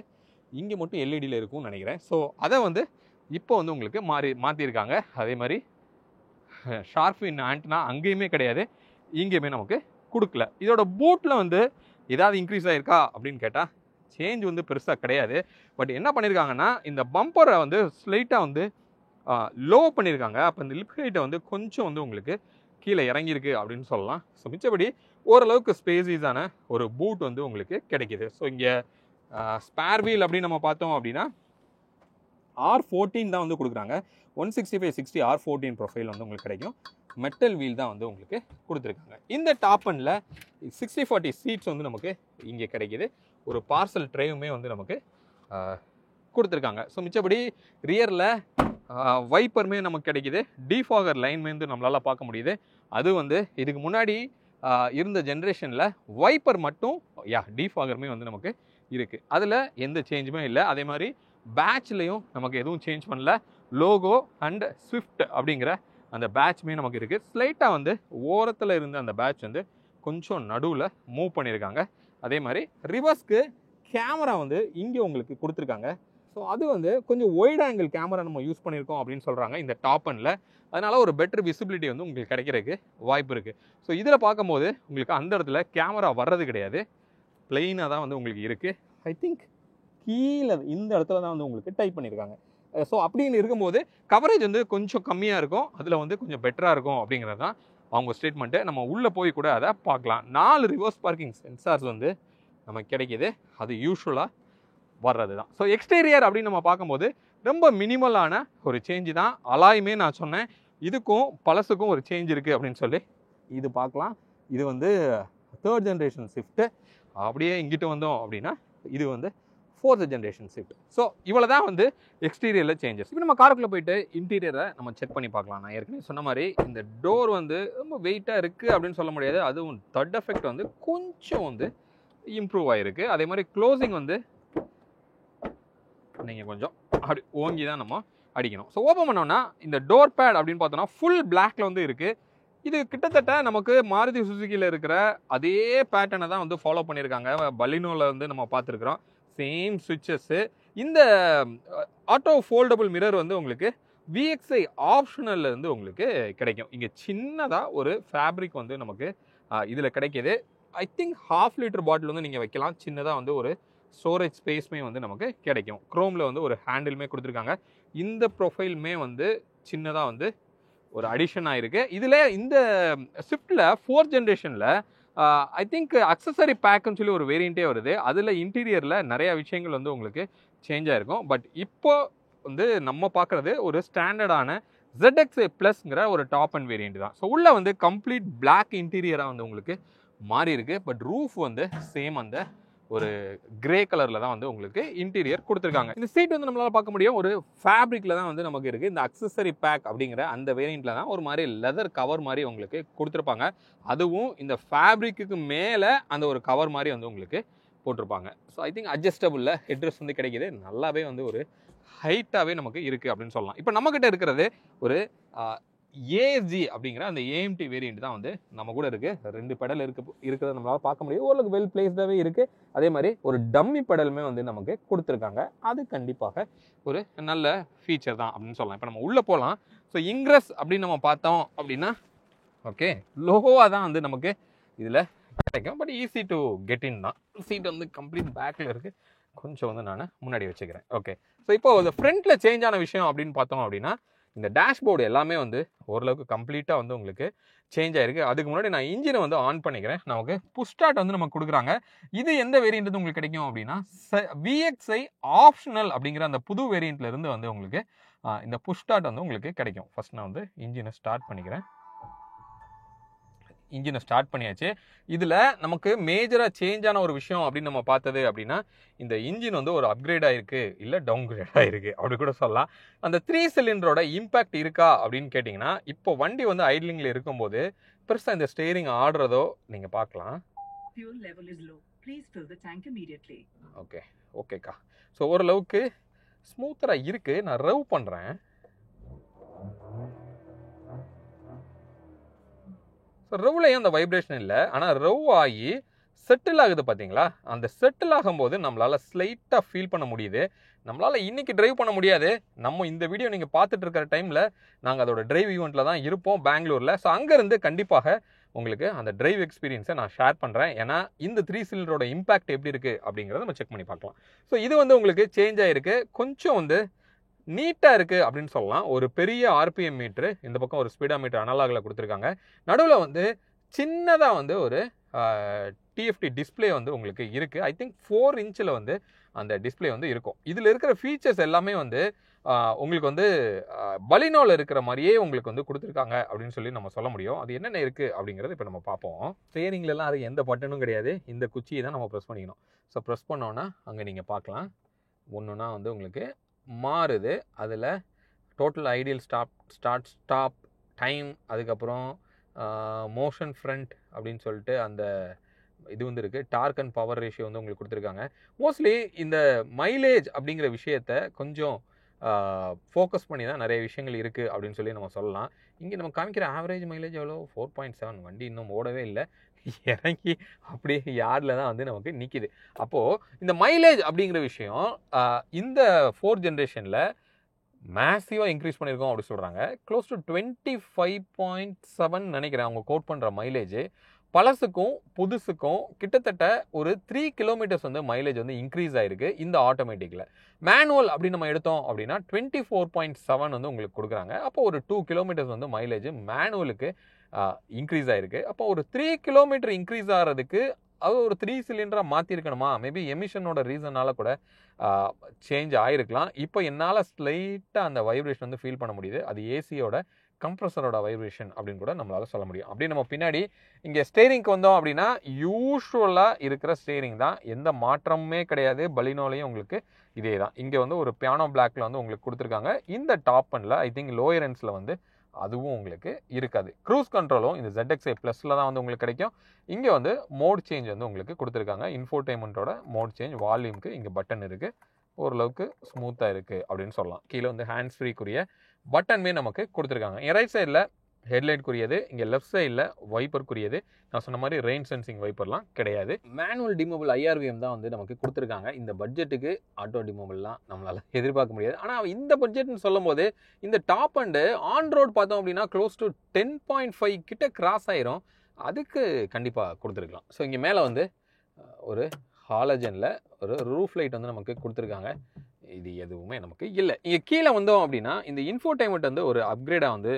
இங்கே மட்டும் எல்இடியில் இருக்கும்னு நினைக்கிறேன். ஸோ அதை வந்து இப்போ வந்து உங்களுக்கு மாற்றிருக்காங்க. அதே மாதிரி ஷார்க் ஃபின் ஆண்டனா அங்கேயுமே கிடையாது, இங்கேயுமே நமக்கு கொடுக்கல. இதோட பூட்டில் வந்து ஏதாவது இன்க்ரீஸ் ஆகிருக்கா அப்படின்னு கேட்டால் சேஞ்ச் வந்து பெருசாக கிடையாது. பட் என்ன பண்ணியிருக்காங்கன்னா இந்த பம்பரை வந்து ஸ்லைட்டாக வந்து லோ பண்ணியிருக்காங்க. அப்போ இந்த லிப் ஹைட்டை வந்து கொஞ்சம் வந்து உங்களுக்கு கீழே இறங்கியிருக்கு அப்படின்னு சொல்லலாம். ஸோ மிச்சபடி ஓரளவுக்கு ஸ்பேசிஸான ஒரு பூட் வந்து உங்களுக்கு கிடைக்கிது. ஸோ இங்கே ஸ்பேர் வீல் அப்படின்னு நம்ம பார்த்தோம் அப்படின்னா R14 தான் வந்து கொடுக்குறாங்க. 165/60 R14 ப்ரொஃபைல் வந்து உங்களுக்கு கிடைக்கும். மெட்டல் வீல் தான் வந்து உங்களுக்கு கொடுத்துருக்காங்க. இந்த டாப் அண்டில் 60/40 சீட்ஸ் வந்து நமக்கு இங்கே கிடைக்கிது. ஒரு பார்சல் ட்ரேவுமே வந்து நமக்கு கொடுத்துருக்காங்க. ஸோ மிச்சபடி ரியரில் வைப்பருமே நமக்கு கிடைக்கிது. டிஃபாகர் லைன்மே வந்து நம்மளால் பார்க்க முடியுது. அது வந்து இதுக்கு முன்னாடி இருந்த ஜென்ரேஷனில் வைப்பர் மட்டும் டிஃபாகருமே வந்து நமக்கு இருக்குது. அதில் எந்த சேஞ்சுமே இல்லை. அதே மாதிரி பேட்ச்லேயும் நமக்கு எதுவும் சேஞ்ச் பண்ணல. லோகோ அண்ட் ஸ்விஃப்ட் அப்படிங்கிற அந்த பேட்ச்மே நமக்கு இருக்குது. ஸ்லைட்டாக வந்து ஓரத்தில் இருந்த அந்த பேட்ச் வந்து கொஞ்சம் நடுவில் மூவ் பண்ணியிருக்காங்க. அதே மாதிரி ரிவர்ஸ்க்கு கேமரா வந்து இங்கே உங்களுக்கு கொடுத்துருக்காங்க. ஸோ அது வந்து கொஞ்சம் ஒய்ட் ஆங்கிள் கேமரா நம்ம யூஸ் பண்ணியிருக்கோம் அப்படின்னு சொல்கிறாங்க இந்த டாப் அண்டில். அதனால் ஒரு பெட்டர் விசிபிலிட்டி வந்து உங்களுக்கு கிடைக்கிறதுக்கு வாய்ப்பு இருக்குது. ஸோ இதில் பார்க்கும்போது உங்களுக்கு அந்த இடத்துல கேமரா வர்றது கிடையாது, பிளெயினாக தான் வந்து உங்களுக்கு இருக்குது. ஐ திங்க் கீழே இந்த இடத்துல தான் வந்து உங்களுக்கு டைப் பண்ணியிருக்காங்க. ஸோ அப்படின்னு இருக்கும்போது கவரேஜ் வந்து கொஞ்சம் கம்மியாக இருக்கும், அதில் வந்து கொஞ்சம் பெட்டராக இருக்கும் அப்படிங்கிறது தான் அவங்க ஸ்டேட்மெண்ட்டு. நம்ம உள்ளே போய் கூட அதை பார்க்கலாம். 4 ரிவர்ஸ் பார்க்கிங் சென்சார்ஸ் வந்து நமக்கு கிடைக்கிது. அது யூஸ்வலாக வர்றது தான். ஸோ எக்ஸ்டீரியர் அப்படின்னு நம்ம பார்க்கும்போது ரொம்ப மினிமலான ஒரு சேஞ்சு தான். அலாயுமே நான் சொன்னேன் இதுக்கும் பழசுக்கும் ஒரு சேஞ்ச் இருக்குது அப்படின்னு சொல்லி இது பார்க்கலாம். இது வந்து 3rd ஜென்ரேஷன் ஸ்விஃப்ட்டு. அப்படியே இங்கிட்டு வந்தோம் அப்படின்னா இது வந்து 4th ஜென்ரேஷன் ஸ்விஃப்ட். ஸோ இவ்வளோ தான் வந்து எக்ஸ்டீரியரில் சேஞ்சஸ். இப்போ நம்ம காருக்குள்ளே போயிட்டு இன்டீரியரை நம்ம செக் பண்ணி பார்க்கலாம். நான் ஏற்கனவே சொன்ன மாதிரி இந்த டோர் வந்து ரொம்ப வெயிட்டாக இருக்குது அப்படின்னு சொல்ல முடியாது. அதுவும் தட் எஃபெக்ட் வந்து கொஞ்சம் வந்து இம்ப்ரூவ் ஆகிருக்கு. அதே மாதிரி க்ளோசிங் வந்து நீங்கள் கொஞ்சம் அப்படி ஓங்கி தான் நம்ம அடிக்கணும். ஸோ ஓப்பன் பண்ணோன்னா இந்த டோர் பேட் அப்படின்னு பார்த்தோன்னா ஃபுல் பிளாக்ல வந்து இருக்குது. இது கிட்டத்தட்ட நமக்கு மாருதி சுசுகியில் இருக்கிற அதே பேட்டர்னை தான் வந்து ஃபாலோ பண்ணியிருக்காங்க. பலினோவில் வந்து நம்ம பார்த்துருக்குறோம் சேம் சுவிட்சஸ்ஸு. இந்த ஆட்டோ ஃபோல்டபுள் மிரர் வந்து உங்களுக்கு VXI ஆப்ஷனலில் வந்து உங்களுக்கு கிடைக்கும். இங்கே சின்னதாக ஒரு ஃபேப்ரிக் வந்து நமக்கு இதில் கிடைக்கிது. ஐ திங்க் 1/2 லிட்டர் பாட்டில் வந்து நீங்கள் வைக்கலாம். சின்னதாக வந்து ஒரு ஸ்டோரேஜ் ஸ்பேஸ்மே வந்து நமக்கு கிடைக்கும். குரோமில் வந்து ஒரு ஹேண்டிலுமே கொடுத்துருக்காங்க. இந்த ப்ரொஃபைலுமே வந்து சின்னதாக வந்து ஒரு அடிஷன் ஆகிருக்கு. இதில் இந்த ஸ்விஃப்ட்டில் 4th ஜென்ரேஷனில் ஐ திங்க் அக்சசரி பேக்குன்னு சொல்லி ஒரு வேரியண்ட்டே வருது. அதில் இன்டீரியரில் நிறையா விஷயங்கள் வந்து உங்களுக்கு சேஞ்ச் ஆயிருக்கும். பட் இப்போ வந்து நம்ம பார்க்குறது ஒரு ஸ்டாண்டர்டான ZXA ப்ளஸ்ங்கிற ஒரு டாப் அண்ட் வேரியண்ட் தான். ஸோ உள்ள வந்து கம்ப்ளீட் பிளாக் இன்டீரியராக வந்து உங்களுக்கு மாறி இருக்கு. பட் ரூஃப் வந்து சேம் அந்த ஒரு கிரே கலரில் தான் வந்து உங்களுக்கு இன்டீரியர் கொடுத்துருக்காங்க. இந்த சீட் வந்து நம்மளால் பார்க்க முடியும் ஒரு ஃபேப்ரிக்கில் தான் வந்து நமக்கு இருக்குது. இந்த அக்சசரி பேக் அப்படிங்கிற அந்த வேரியண்ட்டில் தான் ஒரு மாதிரி லெதர் கவர் மாதிரி உங்களுக்கு கொடுத்துருப்பாங்க. அதுவும் இந்த ஃபேப்ரிக்கு மேலே அந்த ஒரு கவர் மாதிரி வந்து உங்களுக்கு போட்டிருப்பாங்க. ஸோ ஐ திங்க் அட்ஜஸ்டபுளில் ஹெட்ரெஸ்ட் வந்து கிடைக்கிது. நல்லாவே வந்து ஒரு ஹைட்டாகவே நமக்கு இருக்குது அப்படின்னு சொல்லலாம். இப்போ நம்மக்கிட்ட இருக்கிறது ஒரு ASG அப்படிங்கிற அந்த AMT வேரியண்ட் தான் வந்து நம்ம கூட இருக்குது. 2 பெடல் இருக்கிறத நம்மளால் பார்க்க முடியும். ஓரளவுக்கு வெல் பிளேஸ்டாகவே இருக்குது. அதே மாதிரி ஒரு டம்மி பெடலுமே வந்து நமக்கு கொடுத்துருக்காங்க. அது கண்டிப்பாக ஒரு நல்ல ஃபீச்சர் தான் அப்படின்னு சொல்லலாம். இப்போ நம்ம உள்ளே போகலாம். ஸோ இன்க்ரெஸ் அப்படின்னு நம்ம பார்த்தோம் அப்படின்னா ஓகே லோகோவாக தான் வந்து நமக்கு இதில் கிடைக்கும். But easy to get in தான். சீட் வந்து கம்ப்ளீட் பேக்கில் இருக்குது. கொஞ்சம் வந்து நான் முன்னாடி வச்சுக்கிறேன். ஓகே ஸோ இப்போ இந்த ஃப்ரண்ட்டில் சேஞ்ச் ஆன விஷயம் அப்படின்னு பார்த்தோம் அப்படின்னா இந்த டேஷ்போர்டு எல்லாமே வந்து ஓரளவுக்கு கம்ப்ளீட்டாக வந்து உங்களுக்கு சேஞ்ச் ஆயிருக்கு. அதுக்கு முன்னாடி நான் இன்ஜினை வந்து ஆன் பண்ணிக்கிறேன். நமக்கு புஷ் ஸ்டார்ட் வந்து நமக்கு கொடுக்குறாங்க. இது எந்த வேரியண்ட் உங்களுக்கு கிடைக்கும் அப்படின்னா VXI ஆப்ஷனல் அப்படிங்கிற அந்த புது வேரியண்ட்ல இருந்து வந்து உங்களுக்கு இந்த புஷ் ஸ்டார்ட் வந்து உங்களுக்கு கிடைக்கும். ஃபர்ஸ்ட் நான் வந்து இன்ஜினை ஸ்டார்ட் பண்ணிக்கிறேன். இன்ஜினை ஸ்டார்ட் பண்ணியாச்சு. இதில் நமக்கு மேஜராக சேஞ்ச் ஆன ஒரு விஷயம் அப்படின்னு நம்ம பார்த்தது அப்படின்னா இந்த இன்ஜின் வந்து ஒரு அப்கிரேட் ஆகிருக்கு இல்லை டவுன்கிரேட் ஆகிருக்கு அப்படி கூட சொல்லலாம். அந்த 3 சிலிண்டரோட இம்பேக்ட் இருக்கா அப்படின்னு கேட்டிங்கன்னா இப்போ வண்டி வந்து ஐட்லிங்கில் இருக்கும்போது பெருசாக இந்த ஸ்டேரிங் ஆடுறதோ நீங்கள் பார்க்கலாம். ஓகே ஓகேக்கா. ஸோ ஓரளவுக்கு ஸ்மூத்தராக இருக்குது. நான் ரவ் பண்ணுறேன். ஸோ ரவ்லையும் அந்த வைப்ரேஷன் இல்லை. ஆனால் ரவ் ஆகி செட்டில் ஆகுது பார்த்தீங்களா? அந்த செட்டில் ஆகும்போது நம்மளால் ஸ்லைட்டாக ஃபீல் பண்ண முடியுது. நம்மளால் இன்றைக்கி ட்ரைவ் பண்ண முடியாது. நம்ம இந்த வீடியோ நீங்கள் பார்த்துட்டு இருக்கிற டைமில் நாங்கள் அதோட ட்ரைவ் ஈவெண்ட்டில் தான் இருப்போம் பெங்களூரில். ஸோ அங்கேருந்து கண்டிப்பாக உங்களுக்கு அந்த ட்ரைவ் எக்ஸ்பீரியன்ஸை நான் ஷேர் பண்ணுறேன். ஏன்னா இந்த 3 சிலிண்டரோட இம்பாக்ட் எப்படி இருக்குது அப்படிங்கிறத நம்ம செக் பண்ணி பார்க்கலாம். ஸோ இது வந்து உங்களுக்கு சேஞ்ச் ஆகிருக்கு. கொஞ்சம் வந்து நீட்டாக இருக்குது அப்படின்னு சொல்லலாம். ஒரு பெரிய RPM மீட்ரு, இந்த பக்கம் ஒரு ஸ்பீடா மீட்டர் அனலாகில் கொடுத்துருக்காங்க. நடுவில் வந்து சின்னதாக வந்து ஒரு TFT டிஸ்பிளே வந்து உங்களுக்கு இருக்குது. ஐ திங்க் 4 இன்ச்சில் வந்து அந்த டிஸ்பிளே வந்து இருக்கும். இதில் இருக்கிற ஃபீச்சர்ஸ் எல்லாமே வந்து உங்களுக்கு வந்து பலினோவில் இருக்கிற மாதிரியே உங்களுக்கு வந்து கொடுத்துருக்காங்க அப்படின்னு சொல்லி நம்ம சொல்ல முடியும். அது என்னென்ன இருக்குது அப்படிங்கிறது இப்போ நம்ம பார்ப்போம். ஸ்டேரிங்லலாம் அது எந்த பட்டனும் கிடையாது. இந்த குச்சியை தான் நம்ம ப்ரெஸ் பண்ணிக்கணும். ஸோ ப்ரெஸ் பண்ணோன்னா அங்கே நீங்கள் பார்க்கலாம் ஒன்றுனா வந்து உங்களுக்கு மாறுது. அதில் டோட்டல் ஐடியல் ஸ்டாப் டைம், அதுக்கப்புறம் மோஷன் ஃப்ரண்ட் அப்படின்னு சொல்லிட்டு அந்த இது வந்து இருக்குது. டார்க் அண்ட் பவர் ரேஷியோ வந்து உங்களுக்கு கொடுத்துருக்காங்க. மோஸ்ட்லி இந்த மைலேஜ் அப்படிங்கிற விஷயத்த கொஞ்சம் ஃபோக்கஸ் பண்ணி தான் நிறைய விஷயங்கள் இருக்குது அப்படின்னு சொல்லி நம்ம சொல்லலாம். இங்கே நம்ம காமிக்கிற ஆவரேஜ் மைலேஜ் எவ்வளோ 4.7. வண்டி இன்னும் ஓடவே இல்லை. இறங்கி அப்படியே யார்டில் தான் வந்து நமக்கு நிற்கிது. அப்போது இந்த மைலேஜ் அப்படிங்கிற விஷயம் இந்த 4th ஜென்ரேஷனில் மேசிவாக இன்க்ரீஸ் பண்ணியிருக்கோம் அப்படி சொல்கிறாங்க. க்ளோஸ் டு 25.7 நினைக்கிறேன் அவங்க கோட் பண்ணுற மைலேஜ். பழசுக்கும் புதுசுக்கும் கிட்டத்தட்ட ஒரு 3 கிலோமீட்டர்ஸ் வந்து மைலேஜ் வந்து இன்க்ரீஸ் ஆகிருக்கு இந்த ஆட்டோமேட்டிக்கில். மேனுவல் அப்படி நம்ம எடுத்தோம் அப்படின்னா 24.7 வந்து உங்களுக்கு கொடுக்குறாங்க. அப்போ ஒரு 2 கிலோமீட்டர்ஸ் வந்து மைலேஜ் மேனுவலுக்கு இன்க்ரீஸ் ஆகிருக்கு. அப்போ ஒரு 3 கிலோமீட்டர் இன்க்ரீஸ் ஆகிறதுக்கு அது ஒரு 3 சிலிண்டராக மாற்றிருக்கணுமா? மேபி எமிஷனோட ரீசனால் கூட சேஞ்ச் ஆகிருக்கலாம். இப்போ என்னால் ஸ்லைட்டாக அந்த வைப்ரேஷன் வந்து ஃபீல் பண்ண முடியுது. அது ஏசியோட கம்ப்ரஸரோட வைப்ரேஷன் அப்படின்னு கூட நம்மளால் சொல்ல முடியும். அப்படி நம்ம பின்னாடி இங்கே ஸ்டேரிங்க்கு வந்தோம் அப்படின்னா யூஸ்வலாக இருக்கிற ஸ்டேரிங் தான், எந்த மாற்றமுமே கிடையாது. பலினோலையும் உங்களுக்கு இதே தான். இங்கே வந்து ஒரு பியானோ பிளாக்ல வந்து உங்களுக்கு கொடுத்துருக்காங்க. இந்த டாப் அண்டில் ஐ திங்க் லோயர் எண்ட்ஸில் வந்து அதுவும் உங்களுக்கு இருக்காது. க்ரூஸ் கண்ட்ரோலும் இந்த ZXA ப்ளஸில் தான் வந்து உங்களுக்கு கிடைக்கும். இங்கே வந்து மோட் சேஞ்ச் வந்து உங்களுக்கு கொடுத்துருக்காங்க. இன்ஃபோடெயின்மெண்ட்டோட மோட் சேஞ்ச், வால்யூமுக்கு இங்கே பட்டன் இருக்குது. ஓரளவுக்கு ஸ்மூத்தாக இருக்குது அப்படின்னு சொல்லலாம். கீழே வந்து ஹேண்ட்ஸ் ஃப்ரீக்குரிய பட்டன்மே நமக்கு கொடுத்துருக்காங்க. என் ரைட் சைடில் ஹெட்லைட்க்குரியது, இங்கே லெஃப்ட் சைடில் வைப்பருக்குரியது. நான் சொன்ன மாதிரி ரெயின் சென்சிங் வைப்பர்லாம் கிடையாது. மேனுவல் டிமோபிள் IRVM தான் வந்து நமக்கு கொடுத்துருக்காங்க. இந்த பட்ஜெட்டுக்கு ஆட்டோ டிமோபிள்லாம் நம்மளால் எதிர்பார்க்க முடியாது. ஆனால் இந்த பட்ஜெட்னு சொல்லும் போது இந்த டாப் அண்டு ஆன் ரோட் பார்த்தோம் அப்படின்னா க்ளோஸ் டு 10.5 கிட்ட கிராஸ் ஆயிரும். அதுக்கு கண்டிப்பாக கொடுத்துருக்கலாம். ஸோ இங்கே மேலே வந்து ஒரு ஹாலஜனில் ஒரு ரூஃப் லைட் வந்து நமக்கு கொடுத்துருக்காங்க. இது எதுவுமே நமக்கு இல்லை. இங்கே கீழே வந்தோம் அப்படின்னா இந்த இன்ஃபோடெயின்மெண்ட் வந்து ஒரு அப்கிரேடாக வந்து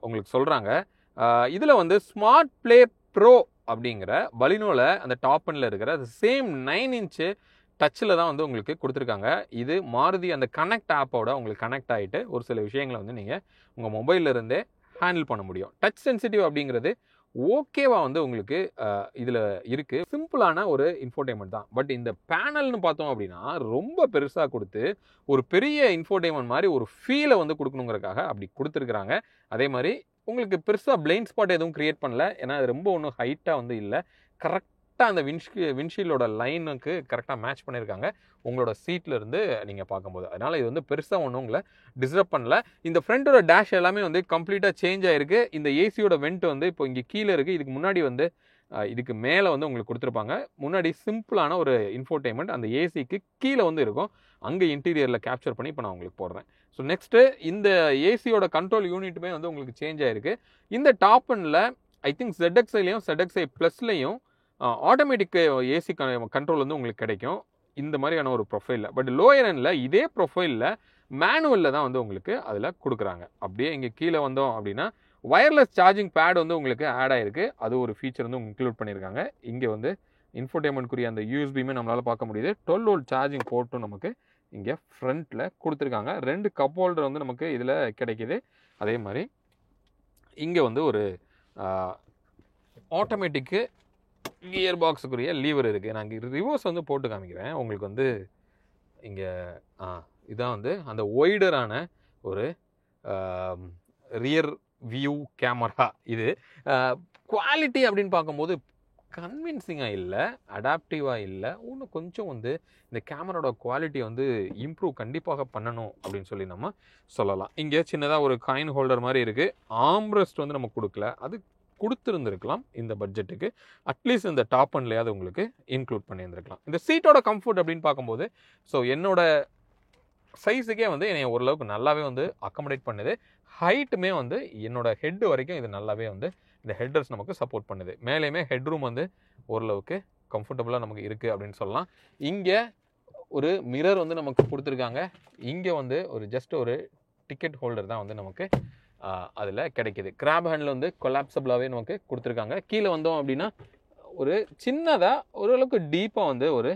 உங்களுக்கு சொல்கிறாங்க. இதில் வந்து ஸ்மார்ட் ப்ளே ப்ரோ அப்படிங்கிற பலினோவில் அந்த டாப் அண்டில் இருக்கிற சேம் 9 இன்ச்சு டச்சில் தான் வந்து உங்களுக்கு கொடுத்துருக்காங்க. இது மாருதி அந்த கனெக்ட் ஆப்போட உங்களுக்கு கனெக்ட் ஆகிட்டு ஒரு சில விஷயங்களை வந்து நீங்கள் உங்கள் மொபைலில் இருந்தே ஹேண்டில் பண்ண முடியும். டச் சென்சிட்டிவ் அப்படிங்கிறது ஓகேவா வந்து உங்களுக்கு இதில் இருக்குது. சிம்பிளான ஒரு இன்ஃபோடெயின்மெண்ட் தான். பட் இந்த பேனல்னு பார்த்தோம் அப்படின்னா ரொம்ப பெருசாக கொடுத்து ஒரு பெரிய இன்ஃபோடெயின்மெண்ட் மாதிரி ஒரு ஃபீலை வந்து கொடுக்கணுங்கிறக்காக அப்படி கொடுத்துருக்குறாங்க. அதே மாதிரி உங்களுக்கு பெருசாக பிளைண்ட் ஸ்பாட் எதுவும் க்ரியேட் பண்ணல. ஏன்னா அது ரொம்ப ஒன்றும் ஹைட்டாக வந்து இல்லை. கரெக்டாக அந்த விண்ட்ஷீல்டோட லைனுக்கு கரெக்டாக மேட்ச் பண்ணியிருக்காங்க உங்களோட சீட்டில் இருந்து நீங்கள் பார்க்கும்போது. அதனால் இது வந்து பெருசாக ஒன்றும் உங்களை டிஸ்டர்ப் பண்ணல. இந்த ஃப்ரண்ட்டோட டேஷ் எல்லாமே வந்து கம்ப்ளீட்டாக சேஞ்ச் ஆகிருக்கு. இந்த ஏசியோட வெண்ட் வந்து இப்போ இங்கே கீழே இருக்குது. இதுக்கு முன்னாடி வந்து இதுக்கு மேலே வந்து உங்களுக்கு கொடுத்துருப்பாங்க. முன்னாடி சிம்பிளான ஒரு இன்ஃபோடெயின்மெண்ட் அந்த ஏசிக்கு கீழே வந்து இருக்கும். அங்கே இன்டீரியரில் கேப்சர் பண்ணி இப்போ நான் உங்களுக்கு போடுறேன். ஸோ நெக்ஸ்ட்டு இந்த ஏசியோட கண்ட்ரோல் யூனிட்டுமே வந்து உங்களுக்கு சேஞ்ச் ஆகிருக்கு. இந்த டாப் அண்டில் ஐ திங்க் ZXIலையும் ZXI ப்ளஸ்லையும் ஆட்டோமேட்டிக் ஏசி கண்ட்ரோல் வந்து உங்களுக்கு கிடைக்கும் இந்த மாதிரியான ஒரு ப்ரொஃபைலில். பட் லோயர் எண்டில் இதே ப்ரொஃபைலில் மேனுவலில் தான் வந்து உங்களுக்கு அதில் கொடுக்குறாங்க. அப்படியே இங்கே கீழே வந்தோம் அப்படின்னா வயர்லெஸ் சார்ஜிங் பேட் வந்து உங்களுக்கு ஆட் ஆகிருக்கு. அது ஒரு ஃபீச்சர் வந்து இன்க்ளூட் பண்ணியிருக்காங்க. இங்கே வந்து இன்ஃபோடெயின்மெண்ட்க்குரிய அந்த யூஎஸ்பியுமே நம்மளால் பார்க்க முடியுது. 12 வோல்ட் சார்ஜிங் போர்ட்டும் நமக்கு இங்கே ஃப்ரண்ட்டில் கொடுத்துருக்காங்க. 2 கப் ஹோல்டர் வந்து நமக்கு இதில் கிடைக்கிது. அதே மாதிரி இங்கே வந்து ஒரு ஆட்டோமேட்டிக்கு கியர் பாக்ஸுக்குரிய லீவர் இருக்குது. நான் இங்கே ரிவர்ஸ் வந்து போட்டு காமிக்கிறேன் உங்களுக்கு. வந்து இங்கே இதான் வந்து அந்த ஒய்டரான ஒரு ரியர் வியூ கேமரா. இது குவாலிட்டி அப்படின்னு பார்க்கும்போது கன்வின்சிங்காக இல்லை, அடாப்டிவாக இல்லை. இன்னும் கொஞ்சம் வந்து இந்த கேமராவோட குவாலிட்டி வந்து இம்ப்ரூவ் கண்டிப்பாக பண்ணணும் அப்படின்னு சொல்லி நம்ம சொல்லலாம். இங்கே சின்னதாக ஒரு காயின் ஹோல்டர் மாதிரி இருக்குது. ஆம்ரெஸ்ட் வந்து நம்ம கொடுக்கல, அது கொடுத்துருந்துருக்கலாம் இந்த பட்ஜெட்டுக்கு. அட்லீஸ்ட் இந்த டாப் அண்ட்லையாவது உங்களுக்கு இன்க்ளூட் பண்ணியிருந்துருக்கலாம். இந்த சீட்டோட கம்ஃபர்ட் அப்படின்னு பார்க்கும்போது ஸோ என்னோட சைஸுக்கே வந்து என்னை ஓரளவுக்கு நல்லாவே வந்து அக்கமடேட் பண்ணுது. ஹைட்டுமே வந்து என்னோட ஹெட் வரைக்கும் இது நல்லாவே வந்து இந்த ஹெட்டர்ஸ் நமக்கு சப்போர்ட் பண்ணுது. மேலேயுமே ஹெட்ரூம் வந்து ஓரளவுக்கு கம்ஃபர்டபுளாக நமக்கு இருக்குது அப்படின்னு சொல்லலாம். இங்கே ஒரு மிரர் வந்து நமக்கு கொடுத்துருக்காங்க. இங்கே வந்து ஒரு ஜஸ்ட் ஒரு டிக்கெட் ஹோல்டர் தான் வந்து நமக்கு அதில் கிடைக்கிது. கிராப் ஹேண்டில் வந்து கொலாப்சபிளாகவே நமக்கு கொடுத்துருக்காங்க. கீழே வந்தோம் அப்படின்னா ஒரு சின்னதாக ஓரளவுக்கு டீப்பாக வந்து ஒரு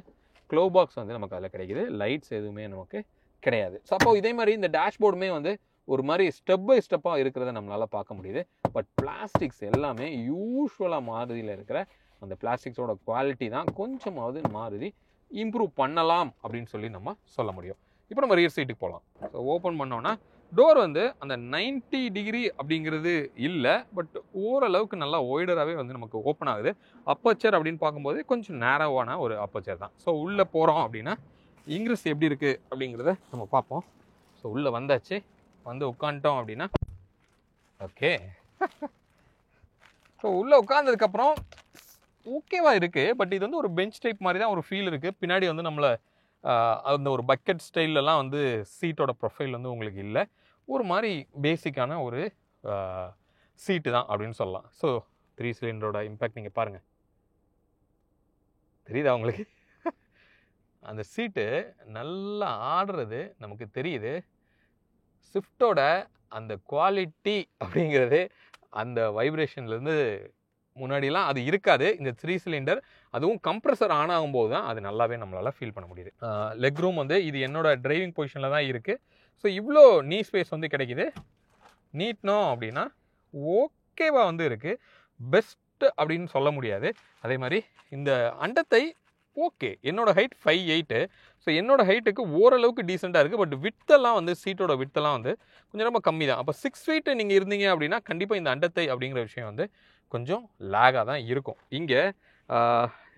க்ளோ பாக்ஸ் வந்து நமக்கு அதில் கிடைக்கிது. லைட்ஸ் எதுவுமே நமக்கு கிடையாது. ஸோ அப்போ இதே மாதிரி இந்த டேஷ்போர்டுமே வந்து ஒரு மாதிரி ஸ்டெப் பை ஸ்டெப்பாக இருக்கிறத நம்மளால் பார்க்க முடியுது. பட் பிளாஸ்டிக்ஸ் எல்லாமே யூஸ்வலாக மாருதியில் இருக்கிற அந்த பிளாஸ்டிக்ஸோட குவாலிட்டி தான் கொஞ்சமாவது மாருதி இம்ப்ரூவ் பண்ணலாம் அப்படின்னு சொல்லி நம்ம சொல்ல முடியும். இப்போ நம்ம ரியர் சீட்டுக்கு போகலாம். ஸோ ஓப்பன் பண்ணோன்னா டோர் வந்து அந்த 90 டிகிரி அப்படிங்கிறது இல்லை, பட் ஓரளவுக்கு நல்லா ஒய்டராகவே வந்து நமக்கு ஓப்பன் ஆகுது. அப்பச்சர் அப்படின்னு பார்க்கும்போது கொஞ்சம் நேரோவான ஒரு அப்பச்சர் தான். ஸோ உள்ளே போகிறோம் அப்படின்னா இங்கிரஸ் எப்படி இருக்குது அப்படிங்கிறத நம்ம பார்ப்போம். ஸோ உள்ளே வந்தாச்சு, வந்து உட்காந்துட்டோம் அப்படின்னா ஓகே. ஸோ உள்ளே உட்காந்ததுக்கப்புறம் ஓகேவா இருக்குது. பட் இது வந்து ஒரு பெஞ்ச் டைப் மாதிரி தான் ஒரு ஃபீல் இருக்குது. பின்னாடி வந்து நம்மளை அந்த ஒரு பக்கெட் ஸ்டைலெலாம் வந்து சீட்டோட ப்ரொஃபைல் வந்து உங்களுக்கு இல்லை. ஒரு மாதிரி பேசிக்கான ஒரு சீட்டு தான் அப்படின்னு சொல்லலாம். ஸோ 3 சிலிண்டரோட இம்பேக்ட் நீங்கள் பாருங்கள், தெரியுதா உங்களுக்கு? அந்த சீட்டு நல்லா ஆடுறது நமக்கு தெரியுது. ஸ்விஃப்டோட அந்த குவாலிட்டி அப்படிங்கிறது அந்த வைப்ரேஷன்லேருந்து முன்னாடிலாம் அது இருக்காது. இந்த 3 சிலிண்டர் அதுவும் கம்ப்ரஸர் ஆன் ஆகும்போது தான் அது நல்லாவே நம்மளால் ஃபீல் பண்ண முடியுது. லெக் ரூம் வந்து இது என்னோட டிரைவிங் பொசிஷனில் தான் இருக்குது. ஸோ இவ்வளோ நீ ஸ்பேஸ் வந்து கிடைக்கிது. நீட்னோம் அப்படின்னா ஓகேவா வந்து இருக்குது. பெஸ்ட்டு அப்படின்னு சொல்ல முடியாது. அதே மாதிரி இந்த அண்டத்தை ஓகே, என்னோட ஹைட் 5'8". ஸோ என்னோட ஹைட்டுக்கு ஓரளவுக்கு டீசெண்டாக இருக்குது. பட் வித்தெல்லாம் வந்து சீட்டோட வித்தெல்லாம் வந்து கொஞ்சம் ரொம்ப கம்மி தான். அப்போ 6 ஃபீட் நீங்கள் இருந்தீங்க அப்படின்னா கண்டிப்பாக இந்த அண்டத்தை அப்படிங்கிற விஷயம் வந்து கொஞ்சம் லேகாக தான் இருக்கும். இங்கே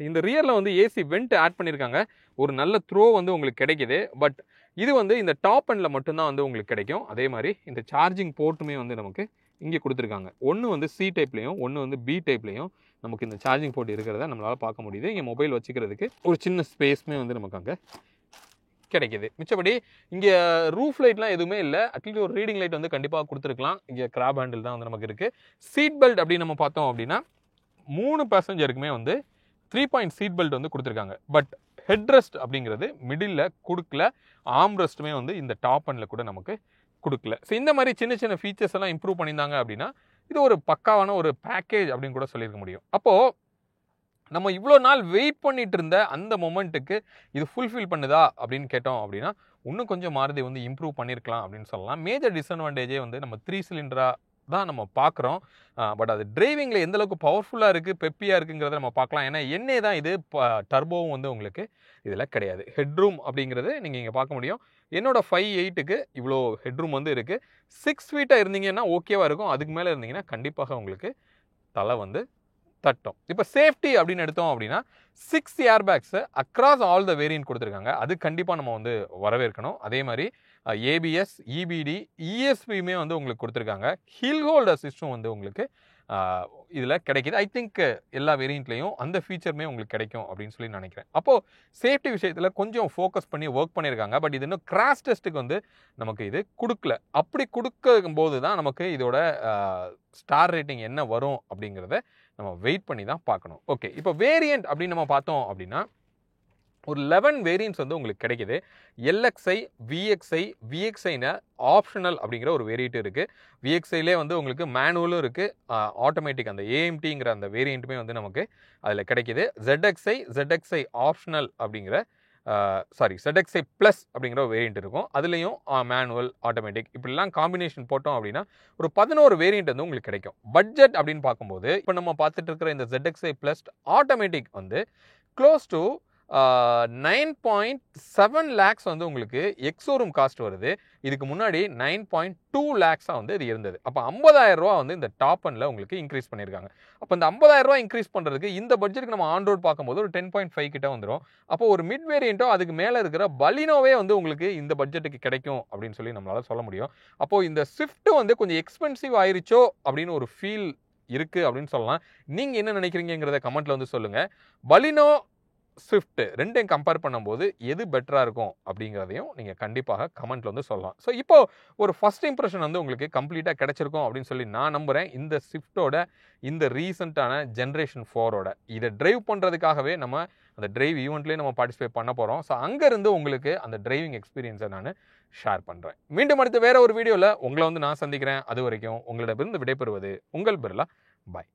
இந்த ரியரில் வந்து ஏசி வெண்ட் ஆட் பண்ணியிருக்காங்க. ஒரு நல்ல த்ரோ வந்து உங்களுக்கு கிடைக்கிது. பட் இது வந்து இந்த டாப் எண்டில் மட்டும்தான் வந்து உங்களுக்கு கிடைக்கும். அதே மாதிரி இந்த சார்ஜிங் போர்ட்டுமே வந்து நமக்கு இங்கே கொடுத்துருக்காங்க. ஒன்று வந்து சி டைப்லையும் ஒன்று வந்து பி டைப்லையும் நமக்கு இந்த சார்ஜிங் போர்ட் இருக்கிறத நம்மளால் பார்க்க முடியுது. இங்கே மொபைல் வச்சுக்கிறதுக்கு ஒரு சின்ன ஸ்பேஸ்மே வந்து நமக்கு அங்கே கிடைக்கிது. மிச்சபடி இங்கே ரூஃப் லைட்லாம் எதுவுமே இல்லை. அட்லீஸ்ட் ஒரு ரீடிங் லைட் வந்து கண்டிப்பாக கொடுத்துருக்கலாம். இங்கே கிராப் ஹேண்டில் தான் வந்து நமக்கு இருக்குது. சீட் பெல்ட் அப்படின்னு நம்ம பார்த்தோம் அப்படின்னா 3 பேசஞ்சருக்குமே வந்து 3 பாயிண்ட் சீட் பெல்ட் வந்து கொடுத்துருக்காங்க. பட் ஹெட்ரெஸ்ட் அப்படிங்கிறது மிடில் கொடுக்கல. ஆம்ரெஸ்ட்டுமே வந்து இந்த டாப் எண்டில் கூட நமக்கு கொடுக்கல. ஸோ இந்த மாதிரி சின்ன சின்ன ஃபீச்சர்ஸ் எல்லாம் இம்ப்ரூவ் பண்ணியிருந்தாங்க அப்படின்னா இது ஒரு பக்காவான ஒரு பேக்கேஜ் அப்படின்னு கூட சொல்லியிருக்க முடியும். அப்போது நம்ம இவ்வளோ நாள் வெயிட் பண்ணிட்டு இருந்த அந்த மொமெண்ட்டுக்கு இது ஃபுல்ஃபில் பண்ணுதா அப்படின்னு கேட்டோம் அப்படின்னா இன்னும் கொஞ்சம் மாருதி வந்து இம்ப்ரூவ் பண்ணியிருக்கலாம் அப்படின்னு சொல்லலாம். மேஜர் டிஸ்அட்வான்டேஜே வந்து நம்ம 3 சிலிண்டரா தான் நம்ம பார்க்குறோம். பட் அது டிரைவிங்கில் எந்த அளவுக்கு பவர்ஃபுல்லாக இருக்குது, பெப்பியாக இருக்குங்கிறத நம்ம பார்க்கலாம். ஏன்னா எண்ணே தான் இது, டர்போவும் வந்து உங்களுக்கு இதில் கிடையாது. ஹெட்ரூம் அப்படிங்கிறது நீங்கள் இங்கே பார்க்க முடியும். என்னோட 5.8க்கு இவ்வளோ ஹெட்ரூம் வந்து இருக்குது. 6 ஃபீட்டாக இருந்தீங்கன்னா ஓகேவாக இருக்கும். அதுக்கு மேலே இருந்தீங்கன்னா கண்டிப்பாக உங்களுக்கு தலை வந்து தட்டும். இப்போ சேஃப்டி அப்படின்னு எடுத்தோம் அப்படின்னா 6 ஏர் பேக்ஸை அக்ராஸ் ஆல் த வேரியன்ட் கொடுத்துருக்காங்க. அது கண்டிப்பாக நம்ம வந்து வரவேற்கணும். அதே மாதிரி ஏபிஎஸ், இபிடி, இஎஸ்பியுமே வந்து உங்களுக்கு கொடுத்துருக்காங்க. ஹில் ஹோல்ட் அசிஸ்டும் வந்து உங்களுக்கு இதில் கிடைக்கிது. ஐ திங்க் எல்லா வேரியண்ட்லேயும் அந்த ஃபீச்சருமே உங்களுக்கு கிடைக்கும் அப்படின்னு சொல்லி நினைக்கிறேன். அப்போது சேஃப்டி விஷயத்தில் கொஞ்சம் ஃபோக்கஸ் பண்ணி ஒர்க் பண்ணியிருக்காங்க. பட் இது இன்னும் கிராஷ் டெஸ்ட்டுக்கு வந்து நமக்கு இது கொடுக்கல. அப்படி கொடுக்கும் போது தான் நமக்கு இதோட ஸ்டார் ரேட்டிங் என்ன வரும் அப்படிங்கிறத நம்ம வெயிட் பண்ணி தான் பார்க்கணும். ஓகே, இப்போ வேரியண்ட் அப்படின்னு நம்ம பார்த்தோம் அப்படின்னா ஒரு 11 வேரியன்ட்ஸ் வந்து உங்களுக்கு கிடைக்குது. எல்எக்ஸ்ஐ, விஎக்ஸ்ஐ, விஎக்ஸ்ஐன்னு ஆப்ஷனல் அப்படிங்கிற ஒரு வேரியண்ட் இருக்குது. விஎக்ஸ்ஐலே வந்து உங்களுக்கு மேனுவலும் இருக்குது, ஆட்டோமேட்டிக் அந்த ஏஎம்டிங்கிற அந்த வேரியண்ட்டுமே வந்து நமக்கு அதில் கிடைக்கிது. ZXI, ZXI ஆப்ஷனல் அப்படிங்கிற ZXI ப்ளஸ் அப்படிங்கிற ஒரு வேரியண்ட் இருக்கும். அதுலேயும் மேனுவல், ஆட்டோமேட்டிக் இப்படிலாம் காம்பினேஷன் போட்டோம் அப்படின்னா ஒரு 11 வேரியண்ட் வந்து உங்களுக்கு கிடைக்கும். பட்ஜெட் அப்படின்னு பார்க்கும்போது இப்போ நம்ம பார்த்துட்டு இருக்கிற இந்த ZXI ப்ளஸ் ஆட்டோமேட்டிக் வந்து க்ளோஸ் டு 9.7 lakhs வந்து உங்களுக்கு எக்ஸோரூம் காஸ்ட் வருது. இதுக்கு முன்னாடி 9.2 lakhs வந்து இது இருந்தது. அப்போ 50,000 ரூபா வந்து இந்த டாப் அண்டில் உங்களுக்கு இன்க்ரீஸ் பண்ணியிருக்காங்க. அப்போ இந்த 50,000 ரூபா இன்க்ரீஸ் பண்ணுறதுக்கு இந்த பட்ஜெட்டுக்கு நம்ம ஆன் ரோட் பார்க்கும்போது ஒரு 10.5 கிட்ட வந்துடும். அப்போ ஒரு மிட் வேரியண்ட்டோ அதுக்கு மேலே இருக்கிற பலினோவே வந்து உங்களுக்கு இந்த பட்ஜெட்டுக்கு கிடைக்கும் அப்படின்னு சொல்லி நம்மளால சொல்ல முடியும். அப்போது இந்த ஸ்விஃப்ட் வந்து கொஞ்சம் எக்ஸ்பென்சிவ் ஆயிருச்சோ அப்படின்னு ஒரு ஃபீல் இருக்குது அப்படின்னு சொல்லலாம். நீங்கள் என்ன நினைக்கிறீங்கிறத கமெண்ட்டில் வந்து சொல்லுங்கள். பலினோ, ஸ்விஃப்ட் ரெண்டையும் கம்பேர் பண்ணும்போது எது பெட்டராக இருக்கும் அப்படிங்கிறதையும் நீங்கள் கண்டிப்பாக கமெண்ட்டில் வந்து சொல்லலாம். ஸோ இப்போ ஒரு ஃபர்ஸ்ட் இம்ப்ரெஷன் வந்து உங்களுக்கு கம்ப்ளீட்டாக கிடைச்சிருக்கும் அப்படின்னு சொல்லி நான் நம்புகிறேன். இந்த ஸ்விஃப்டோட இந்த ரீசெண்டான ஜென்ரேஷன் 4ஓட இதை டிரைவ் பண்ணுறதுக்காகவே நம்ம அந்த டிரைவ் ஈவெண்ட்லேயே நம்ம பார்ட்டிசிபேட் பண்ண போகிறோம். ஸோ அங்கேருந்து உங்களுக்கு அந்த டிரைவிங் எக்ஸ்பீரியன்ஸை நான் ஷேர் பண்ணுறேன். மீண்டும் அடுத்து வேற ஒரு வீடியோவில் உங்களை வந்து நான் சந்திக்கிறேன். அது வரைக்கும் உங்களிடமிருந்து விடைபெறுவது உங்கள் பிர்லா. பாய்.